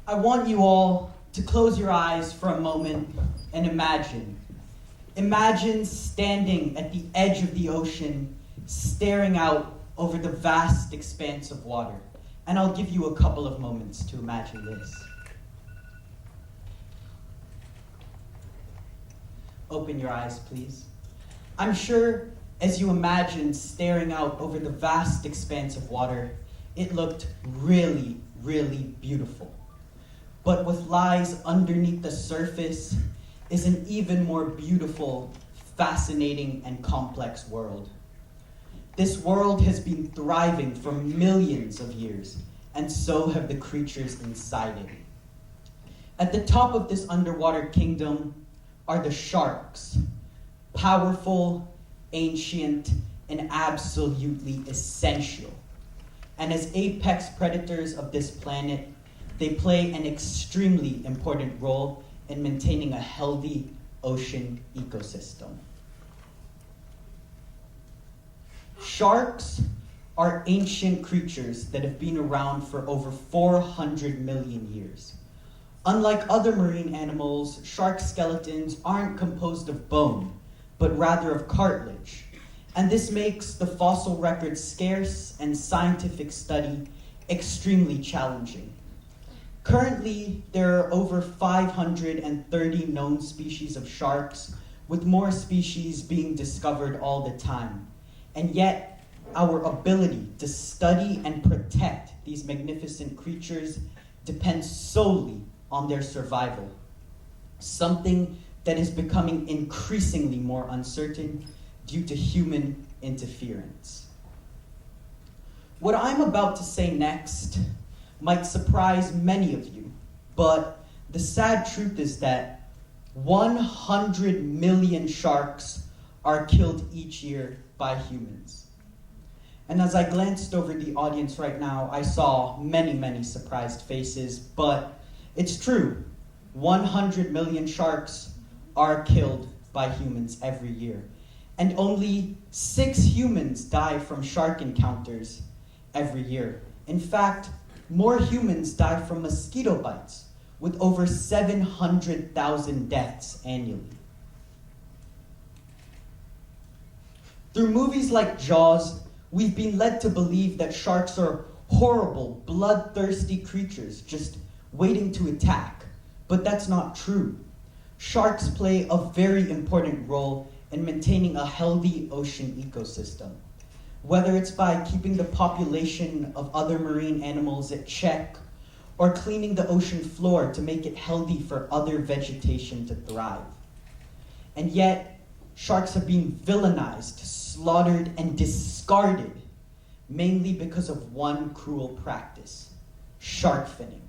I want you all to close your eyes for a moment and imagine. Imagine standing at the edge of the ocean, staring out over the vast expanse of water. And I'll give you a couple of moments to imagine this. Open your eyes, please. I'm sure as you imagined staring out over the vast expanse of water, it looked really, really beautiful. But what lies underneath the surface is an even more beautiful, fascinating, and complex world. This world has been thriving for millions of years, and so have the creatures inside it. At the top of this underwater kingdom are the sharks, powerful, ancient, and absolutely essential. And as apex predators of this planet, they play an extremely important role in maintaining a healthy ocean ecosystem. Sharks are ancient creatures that have been around for over 400 million years. Unlike other marine animals, shark skeletons aren't composed of bone, but rather of cartilage. And this makes the fossil record scarce and scientific study extremely challenging. Currently, there are over 530 known species of sharks, with more species being discovered all the time. And yet, our ability to study and protect these magnificent creatures depends solely on their survival, something that is becoming increasingly more uncertain due to human interference. What I'm about to say next might surprise many of you, but the sad truth is that 100 million sharks are killed each year by humans. And as I glanced over the audience right now, I saw many, many surprised faces, but it's true. 100 million sharks are killed by humans every year. And only 6 humans die from shark encounters every year. In fact, more humans die from mosquito bites, with over 700,000 deaths annually. Through movies like Jaws, we've been led to believe that sharks are horrible, bloodthirsty creatures just waiting to attack. But that's not true. Sharks play a very important role in maintaining a healthy ocean ecosystem. Whether it's by keeping the population of other marine animals at check, or cleaning the ocean floor to make it healthy for other vegetation to thrive. And yet, sharks have been villainized, slaughtered, and discarded, mainly because of one cruel practice: shark finning.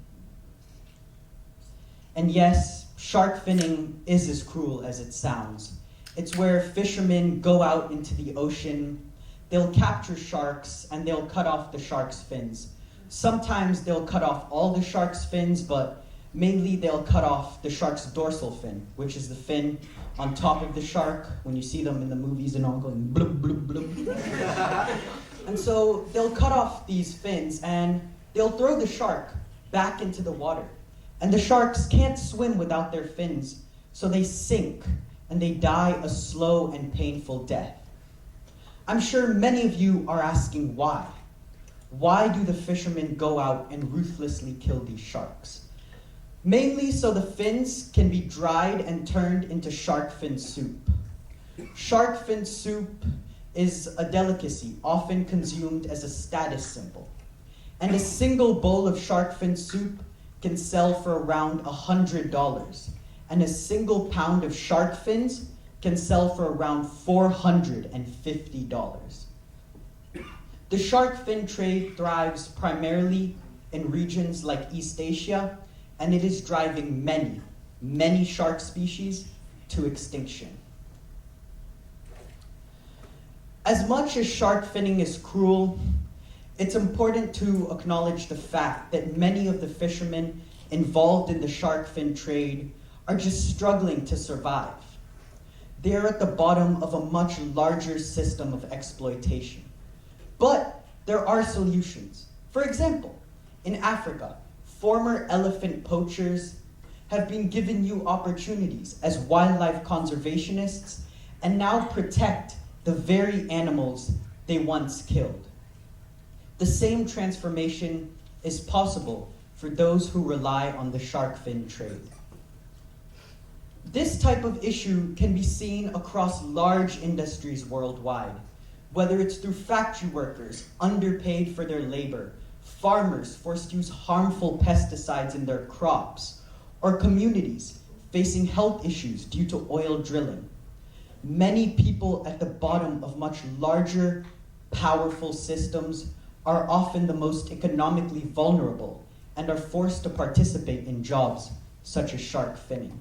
And yes, shark finning is as cruel as it sounds. It's where fishermen go out into the ocean, they'll capture sharks, and they'll cut off the shark's fins. Sometimes they'll cut off all the shark's fins, but mainly they'll cut off the shark's dorsal fin, which is the fin on top of the shark, when you see them in the movies and all going blub, blub, blub. And so they'll cut off these fins, and they'll throw the shark back into the water. And the sharks can't swim without their fins, so they sink, and they die a slow and painful death. I'm sure many of you are asking why. Why do the fishermen go out and ruthlessly kill these sharks? Mainly so the fins can be dried and turned into shark fin soup. Shark fin soup is a delicacy often consumed as a status symbol. And a single bowl of shark fin soup can sell for around $100. And a single pound of shark fins can sell for around $450. The shark fin trade thrives primarily in regions like East Asia, and it is driving many, many shark species to extinction. As much as shark finning is cruel, it's important to acknowledge the fact that many of the fishermen involved in the shark fin trade are just struggling to survive. They are at the bottom of a much larger system of exploitation. But there are solutions. For example, in Africa, former elephant poachers have been given new opportunities as wildlife conservationists and now protect the very animals they once killed. The same transformation is possible for those who rely on the shark fin trade. This type of issue can be seen across large industries worldwide, whether it's through factory workers underpaid for their labor, farmers forced to use harmful pesticides in their crops, or communities facing health issues due to oil drilling. Many people at the bottom of much larger, powerful systems are often the most economically vulnerable and are forced to participate in jobs such as shark finning.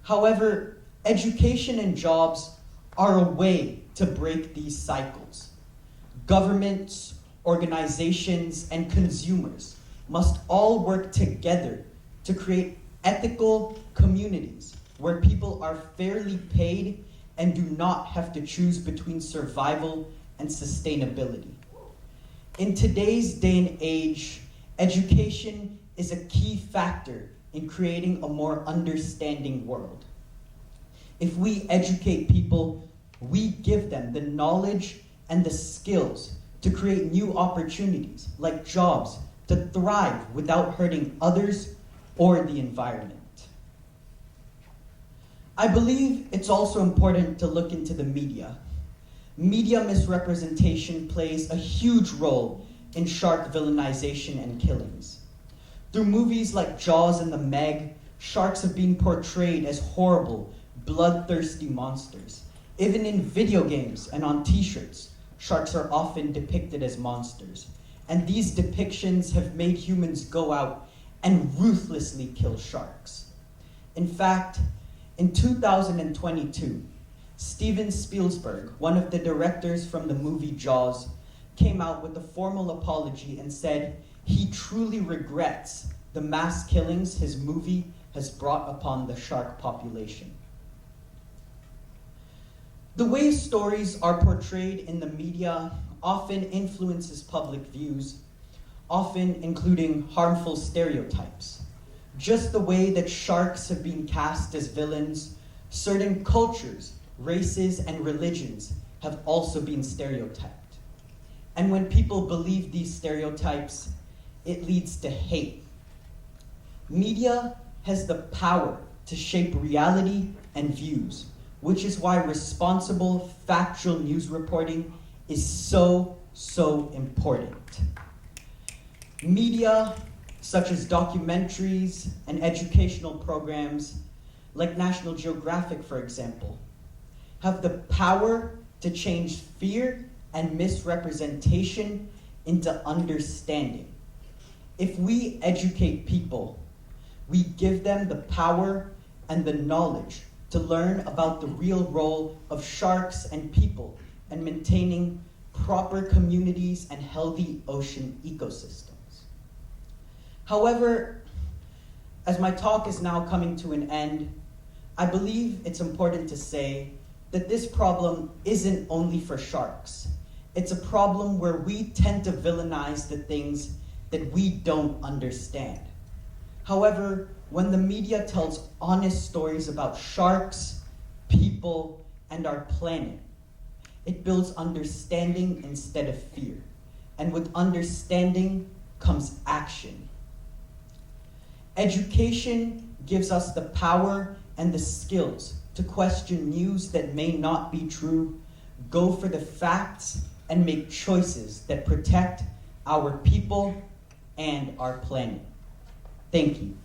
However, education and jobs are a way to break these cycles. Governments, organizations, and consumers must all work together to create ethical communities where people are fairly paid and do not have to choose between survival and sustainability. In today's day and age, education is a key factor in creating a more understanding world. If we educate people, we give them the knowledge and the skills to create new opportunities, like jobs, to thrive without hurting others or the environment. I believe it's also important to look into the media. Media misrepresentation plays a huge role in shark villainization and killings. Through movies like Jaws and The Meg, sharks have been portrayed as horrible, bloodthirsty monsters. Even in video games and on t-shirts, sharks are often depicted as monsters. And these depictions have made humans go out and ruthlessly kill sharks. In fact, in 2022, Steven Spielberg, one of the directors from the movie Jaws, came out with a formal apology and said he truly regrets the mass killings his movie has brought upon the shark population. The way stories are portrayed in the media often influences public views, often including harmful stereotypes. Just the way that sharks have been cast as villains, certain cultures, races, and religions have also been stereotyped. And when people believe these stereotypes, it leads to hate. Media has the power to shape reality and views, which is why responsible, factual news reporting is so important. Media, such as documentaries and educational programs, like National Geographic, for example, have the power to change fear and misrepresentation into understanding. If we educate people, we give them the power and the knowledge to learn about the real role of sharks and people and maintaining proper communities and healthy ocean ecosystems. However, as my talk is now coming to an end, I believe it's important to say that this problem isn't only for sharks. It's a problem where we tend to villainize the things that we don't understand. However, when the media tells honest stories about sharks, people, and our planet, it builds understanding instead of fear. And with understanding comes action. Education gives us the power and the skills to question news that may not be true, go for the facts, and make choices that protect our people and our planet. Thank you.